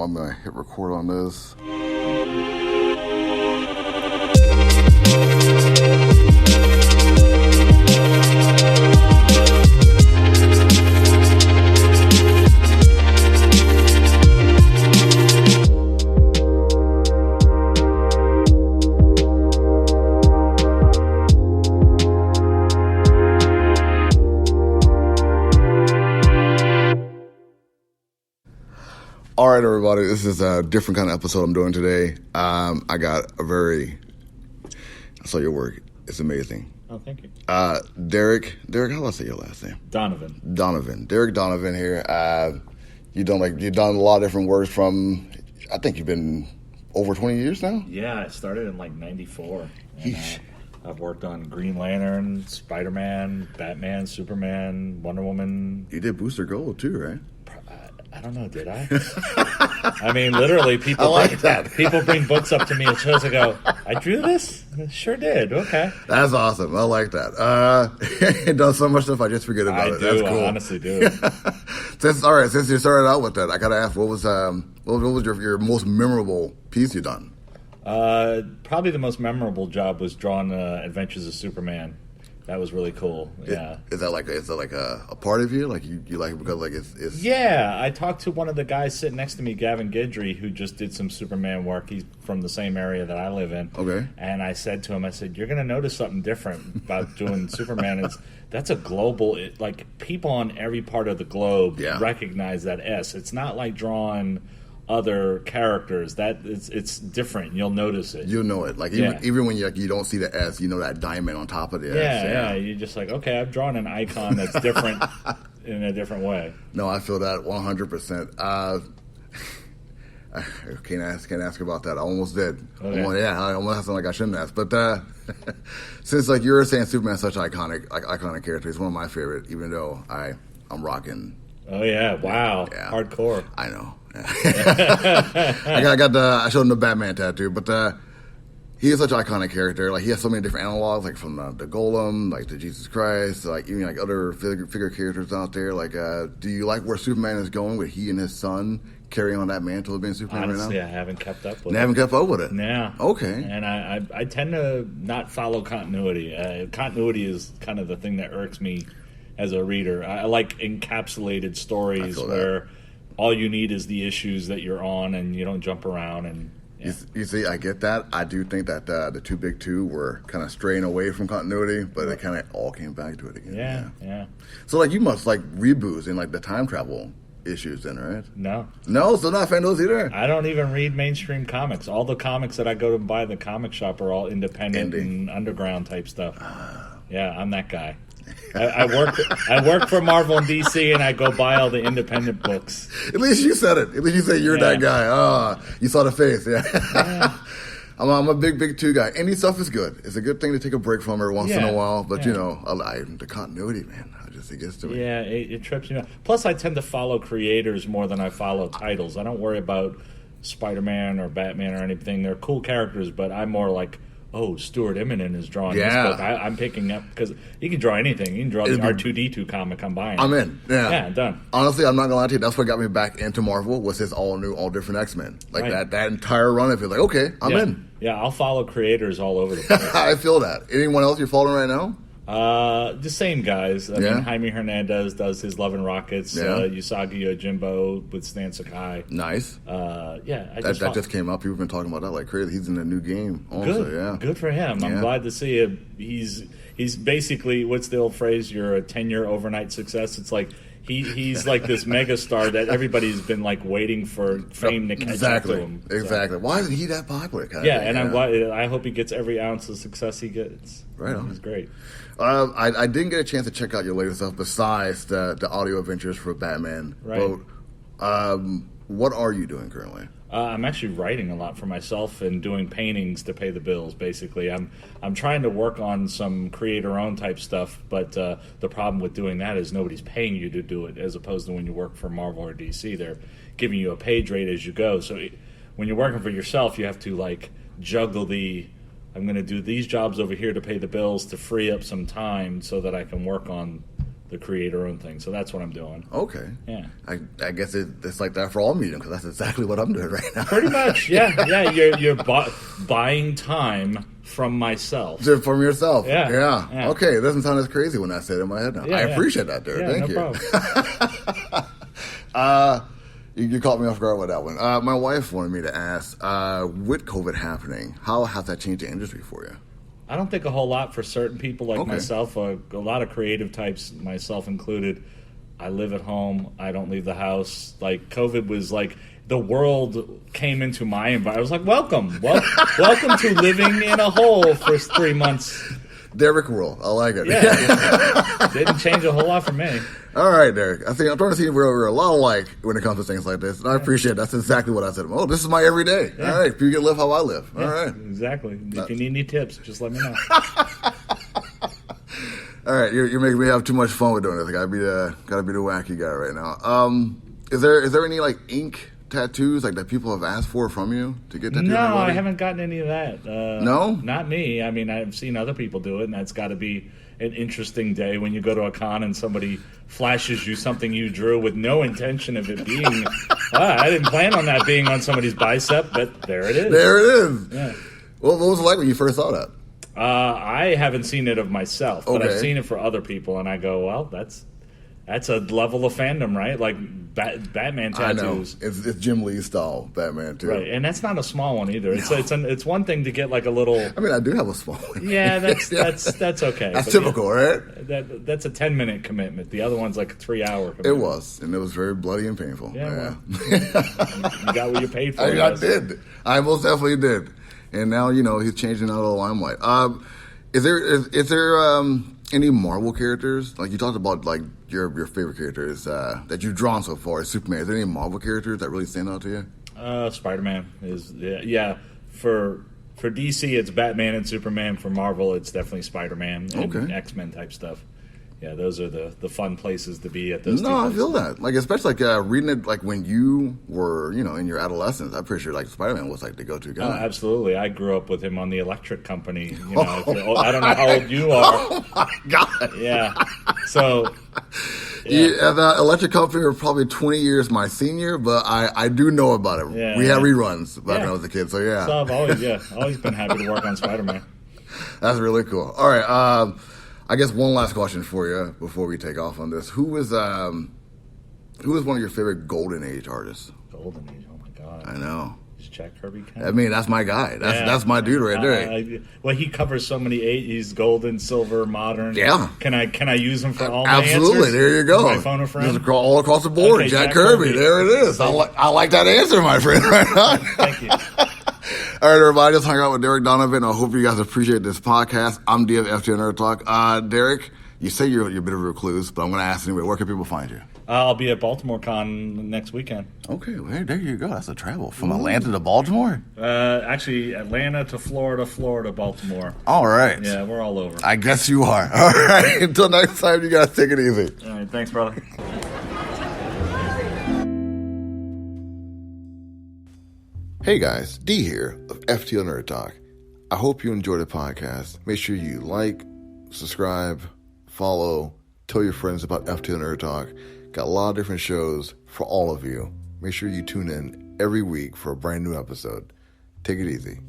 I'm going to hit record on this. All right, everybody, this is a different kind of episode I'm doing today. I saw your work. It's amazing. Oh, thank you. Derec, how do I say your last name? Donovan. Derec Donovan here. You've done a lot of different works from, I think you've been over 20 years now? Yeah, I started in like 94. And, I've worked on Green Lantern, Spider-Man, Batman, Superman, Wonder Woman. You did Booster Gold too, right? I don't know, did I? I mean, literally, people bring books up to me at shows and go, I drew this? Sure did. Okay. That's awesome. I like that. It does so much stuff I just forget about it. That's cool. I honestly do. Since you started out with that, I got to ask, what was your most memorable piece you done? Probably the most memorable job was drawing Adventures of Superman. That was really cool. Yeah. Is that like a part of you? Like you like it because like it's Yeah, I talked to one of the guys sitting next to me, Gavin Guidry, who just did some Superman work. He's from the same area that I live in. Okay. And I said to him, you're going to notice something different about doing Superman. That's a global, like people on every part of the globe recognize that S. It's not like drawing other characters. It's different. You'll notice it. You'll know it. Like even when you don't see the S, you know that diamond on top of the S. Yeah. You're just like, okay, I've drawn an icon that's different in a different way. No, I feel that 100%. I can't ask about that. I almost did. Okay. I almost have something like I shouldn't ask. But since like you're saying Superman's such an iconic character, he's one of my favorite. Even though I'm rocking. Oh yeah! Wow. Yeah. Hardcore. I know. I showed him the Batman tattoo, but he is such an iconic character. Like he has so many different analogs, like from the Golem, like to Jesus Christ, like even like other figure characters out there. Like, do you like where Superman is going with he and his son carrying on that mantle of being Superman Honestly, right now? I haven't kept up with it. Haven't kept up with it? Yeah. Okay. And I tend to not follow continuity. Continuity is kind of the thing that irks me as a reader. I like encapsulated stories where all you need is the issues that you're on, and you don't jump around. And you see, I get that. I do think that the Too Big Two were kind of straying away from continuity, but it kind of all came back to it again. Yeah. So like you must like reboots and like the time travel issues, then, right? No, so not a fan of those either. I don't even read mainstream comics. All the comics that I go to buy at the comic shop are all independent and underground type stuff. Yeah, I'm that guy. I work for Marvel and DC, and I go buy all the independent books. At least you said it. At least you said you're that guy. Oh, you saw the face. Yeah. I'm a big two guy. Indie stuff is good. It's a good thing to take a break from every once in a while. But you know, the continuity, man, it gets to me. Yeah, it trips me out. Plus, I tend to follow creators more than I follow titles. I don't worry about Spider-Man or Batman or anything. They're cool characters, but I'm more like, Stuart Immonen is drawing this book. I'm picking up because you can draw anything. You can draw the R2-D2 comic. I'm buying. I'm in. Yeah, done. Honestly, I'm not gonna lie to you. That's what got me back into Marvel. Was his all new, all different X-Men. Like that entire run of it. Like, okay, I'm in. Yeah, I'll follow creators all over the place. I feel that. Anyone else you're following right now? The same guys. I mean, Jaime Hernandez does his Love and Rockets. Usagi Yojimbo with Stan Sakai. Nice. That just came up. People have been talking about that like crazy. He's in a new game. Also, Good for him. I'm glad to see him. He's basically, what's the old phrase? You're a 10-year overnight success. It's like he's like this megastar that everybo's been like waiting for fame to catch up to him. Exactly. Why isn't he that popular? I'm glad. I hope he gets every ounce of success he gets. Right on. He's great. I didn't get a chance to check out your latest stuff besides the audio adventures for Batman. Right. But, what are you doing currently? I'm actually writing a lot for myself and doing paintings to pay the bills. Basically, I'm trying to work on some creator-owned type stuff, but the problem with doing that is nobody's paying you to do it, as opposed to when you work for Marvel or DC, they're giving you a page rate as you go. So when you're working for yourself, you have to like juggle I'm going to do these jobs over here to pay the bills to free up some time so that I can work on the creator-owned thing. So that's what I'm doing. Okay. Yeah. I guess it's like that for all mediums, because that's exactly what I'm doing right now. Pretty much, yeah. Yeah, you're buying time from myself. Just from yourself. Yeah. Okay, it doesn't sound as crazy when I say it in my head now. I appreciate that, Derek. Thank you. You caught me off guard with that one. My wife wanted me to ask, with COVID happening, how has that changed the industry for you? I don't think a whole lot for certain people like myself. A lot of creative types, myself included. I live at home. I don't leave the house. Like, COVID was like, the world came into my environment. I was like, welcome to living in a hole for 3 months. Derek rule. I like it. Yeah. Didn't change a whole lot for me. All right, Derek. I'm trying to see if we're a lot alike when it comes to things like this. And I appreciate it. That's exactly what I said. Oh, this is my everyday. Yeah. All right. If you can live how I live. All right. Exactly. If you need any tips, just let me know. All right. You're making me have too much fun with doing this. I gotta be the wacky guy right now. Is there any like ink tattoos like that people have asked for from you to get tattooed? No, I haven't gotten any of that. No? Not me. I mean, I've seen other people do it, and that's got to be an interesting day when you go to a con and somebody flashes you something you drew with no intention of it being. I didn't plan on that being on somebody's bicep, but there it is. There it is. Yeah. Well, what was it like when you first saw that? I haven't seen it of myself, but I've seen it for other people, and I go, well, that's a level of fandom, right? Like Batman tattoos. I know. It's Jim Lee style Batman too. Right, and that's not a small one either. No. It's one thing to get like a little. I mean, I do have a small one. Yeah, that's okay. That's typical, right? That's a 10-minute commitment. The other one's like a 3-hour commitment. It was, and it was very bloody and painful. Yeah. Well, you got what you paid for. I did. I most definitely did. And now he's changing out of the limelight. Is there any Marvel characters, like you talked about, like your favorite characters that you've drawn so far? Superman. Is there any Marvel characters that really stand out to you? Spider-Man is For DC, it's Batman and Superman. For Marvel, it's definitely Spider-Man and X-Men type stuff. Yeah, those are the fun places to be at those. No, I feel that. Like, especially like reading it like when you were, in your adolescence. I'm pretty sure like Spider-Man was like the go-to guy. Oh, absolutely. I grew up with him on the Electric Company. I don't know how old you are. Oh my God. Yeah. So. Yeah, the Electric Company were probably 20 years my senior, but I do know about it. Yeah, we had reruns back when I was a kid, so yeah. So I've always been happy to work on Spider-Man. That's really cool. All right. I guess one last question for you before we take off on this. Who was one of your favorite Golden Age artists? Golden Age, oh my God. I know. Is Jack Kirby? I mean, that's my guy. That's my dude right there. Well, he covers so many 80s, golden, silver, modern. Yeah. Can I use him for all my Absolutely. answers? There you go. My phone a friend? Just all across the board. Okay, Jack Kirby. There it is. I like that answer, my friend. Right on. Thank you. All right, everybody. Just hung out with Derec Donovan. I hope you guys appreciate this podcast. I'm D of FTN Nerd Talk. Derek, you say you're a bit of a recluse, but I'm going to ask anyway. Where can people find you? I'll be at Baltimore Con next weekend. Okay, well, there you go. That's a travel from Atlanta to Baltimore. Actually, Atlanta to Florida, Baltimore. All right. Yeah, we're all over. I guess you are. All right. Until next time, you guys take it easy. All right. Thanks, brother. Hey guys, D here of FTL Nerd Talk. I hope you enjoyed the podcast. Make sure you like, subscribe, follow, tell your friends about FTL Nerd Talk. Got a lot of different shows for all of you. Make sure you tune in every week for a brand new episode. Take it easy.